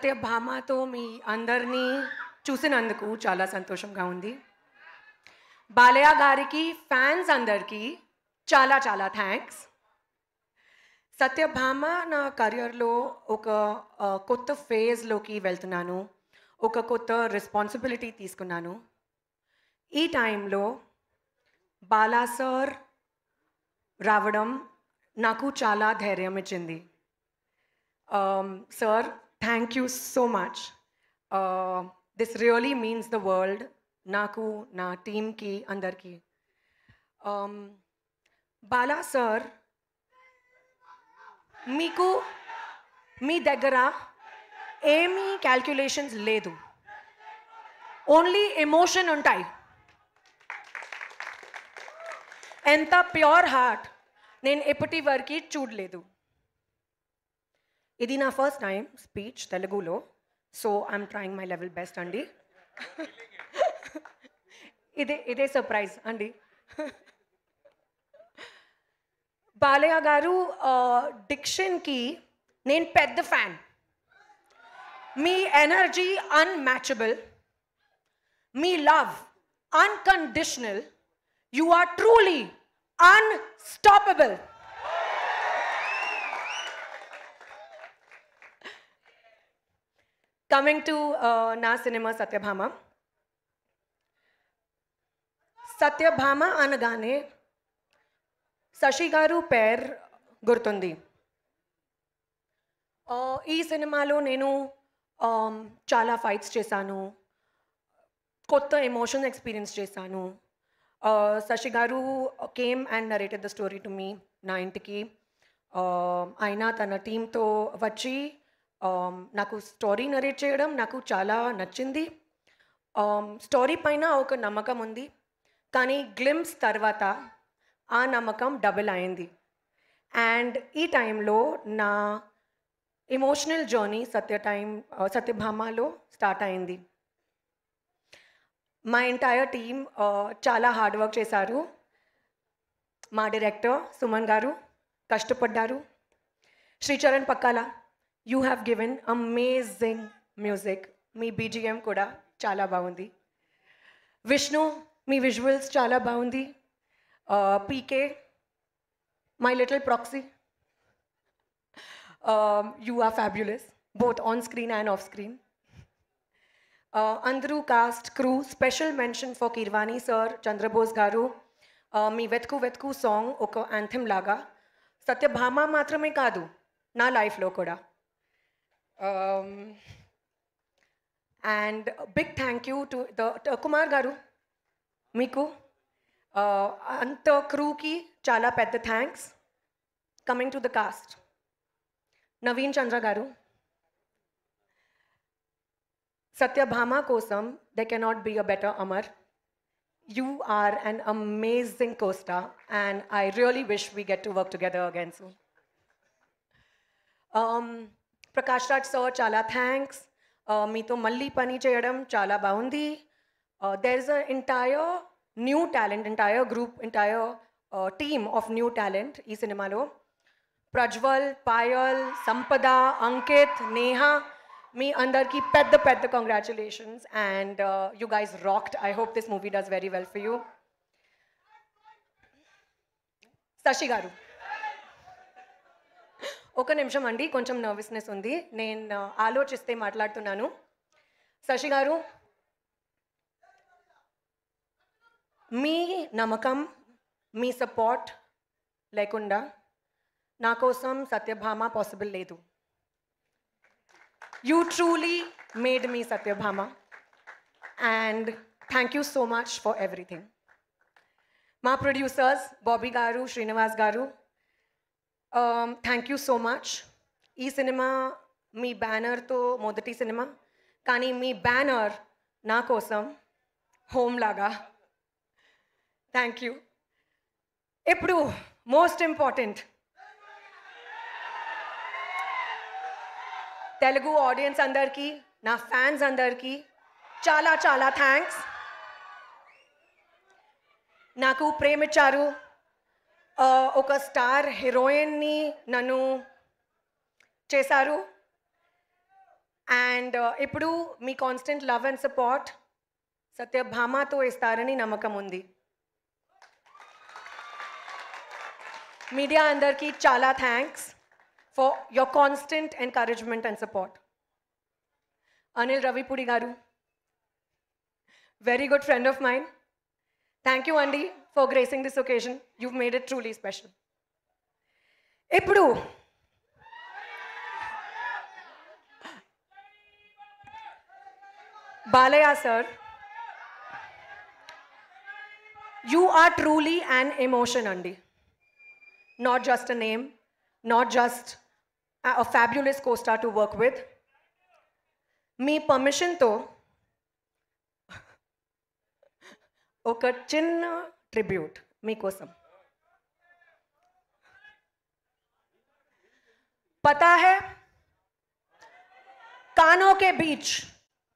సత్యభామతో మీ అందరినీ చూసినందుకు చాలా సంతోషంగా ఉంది. బాలయ్య గారికి ఫ్యాన్స్ అందరికీ చాలా చాలా థ్యాంక్స్. సత్యభామ నా కెరియర్‌లో ఒక కొత్త ఫేజ్‌లోకి వెళ్తున్నాను. ఒక కొత్త రెస్పాన్సిబిలిటీ తీసుకున్నాను. ఈ టైంలో బాలా సార్ రావడం నాకు చాలా ధైర్యం ఇచ్చింది. Sir, thank you so much. This really means the world నాకు, నా టీమ్‌కి, అందరికీ. బాలా సార్, మీకు మీ దగ్గర ఏమీ క్యాల్కులేషన్స్ లేదు, ఓన్లీ ఎమోషన్ ఉంటాయి. ఎంత ప్యూర్ హార్ట్ నేను ఎప్పటి వరకు చూడలేదు. ఇది నా ఫస్ట్ టైం స్పీచ్ తెలుగులో, so I'm trying my level best అండి. ఇదే సర్ప్రైజ్ అండి. బాలయ్య గారు డిక్షన్కి నేను పెద్ద ఫ్యాన్. మీ ఎనర్జీ అన్మ్యాచబుల్, మీ love unconditional. You are truly unstoppable. Coming to నా సినిమా సత్యభామ. సత్యభామ అనగానే శశి గారు పేరు గుర్తుంది. ఈ సినిమాలో నేను చాలా ఫైట్స్ చేశాను, కొత్త ఎమోషన్ ఎక్స్పీరియన్స్ చేశాను. Sashi garu came and narrated the story to me నా ఇంటికి. ఆయన తన టీంతో వచ్చి నాకు స్టోరీ నరేట్ చేయడం నాకు చాలా నచ్చింది. స్టోరీ పైన ఒక నమ్మకం ఉంది, కానీ గ్లిమ్స్ తర్వాత ఆ నమ్మకం డబుల్ అయింది. అండ్ ఈ టైంలో నా ఎమోషనల్ జర్నీ సత్యభామలో స్టార్ట్ అయింది. మా ఎంటైర్ టీమ్ చాలా హార్డ్ వర్క్ చేశారు. మా డైరెక్టర్ సుమన్ గారు కష్టపడ్డారు. Sricharan Pakkala, you have given amazing music. మీ బీజిఎం కూడా చాలా బాగుంది. విష్ణు, మీ విజువల్స్ చాలా బాగుంది. PK, my little proxy, you are fabulous both on screen and off screen. అందరూ cast, crew, special mention for Keeravani sir, Chandrabose garu. మీ వెతుకు వెతుకు సాంగ్ ఒక యాంథమ్ లాగా సత్యభామ మాత్రమే కాదు, నా లైఫ్లో కూడా. And big thank you to the Kumar garu, మీకు అంత క్రూకి చాలా పెద్ద thanks. Coming to the cast, Naveen Chandra garu, Satyabhama కోసం there cannot be a better Amar. You are an amazing co-star and I really wish we get to work together again soon. Prakash Raj sir, chala thanks. Meeto malli pani cheyadam chala baundi. There is an entire new talent, entire group, entire team of new talent ee cinemalo. Prajwal, Payal, Sampada, Ankit, Neha, మీ అందరికీ పెద్ద పెద్ద congratulations. And you guys rocked. I hope this movie does very well for you. Sashi గారు, ఒక నిమిషం అండి, కొంచెం nervousness ఉంది, నేను ఆలోచిస్తే మాట్లాడుతున్నాను. శశి గారు, మీ నమ్మకం, మీ సపోర్ట్ లేకుండా నా కోసం సత్యభామ పాసిబుల్ లేదు. You truly made me Satyabhama and thank you so much for everything. My producers, Bobby Garu, Srinivas Garu, thank you so much. Ee cinema మీ బ్యానర్తో మొదటి సినిమా, కానీ మీ బ్యానర్ నా కోసం హోమ్ లాగా. Thank you. ఇప్పుడు మోస్ట్ ఇంపార్టెంట్, తెలుగు ఆడియన్స్ అందరికీ, నా fans అందరికీ చాలా చాలా థ్యాంక్స్. నాకు ప్రేమించారు, ఒక స్టార్ హీరోయిన్ని నన్ను చేశారు. అండ్ ఇప్పుడు మీ కాన్స్టెంట్ లవ్ అండ్ సపోర్ట్ సత్యభామతో ఇస్తారని నమ్మకం ఉంది. మీడియా అందరికీ చాలా thanks for your constant encouragement and support. Anil Ravipudi గారు, very good friend of mine. Thank you, Andy, for gracing this occasion. You've made it truly special. Ippudu Balaya sir, you are truly an emotion, Andy. Not just a name, not just a fabulous co-star to work with. Me permission to ఒక చిన్న tribute మీకోసం. पता है कानों के बीच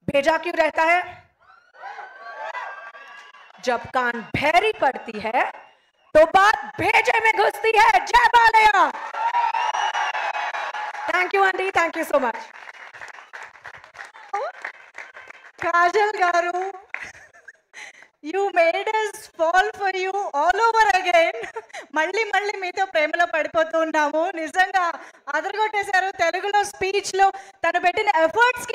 भेजा क्यों रहता है? जब कान भैरी पड़ती है तो बात भेजे में घुसती है. जय Balayya. Thank you aunty, thank you so much. Kajal గారు, you made us fall for you all over again. మళ్ళీ మీతో ప్రేమలో పడిపోతూ ఉన్నాము. నిజంగా అదరగొట్టేశారు. తెలుగులో స్పీచ్లో తను పెట్టిన ఎఫర్ట్స్కి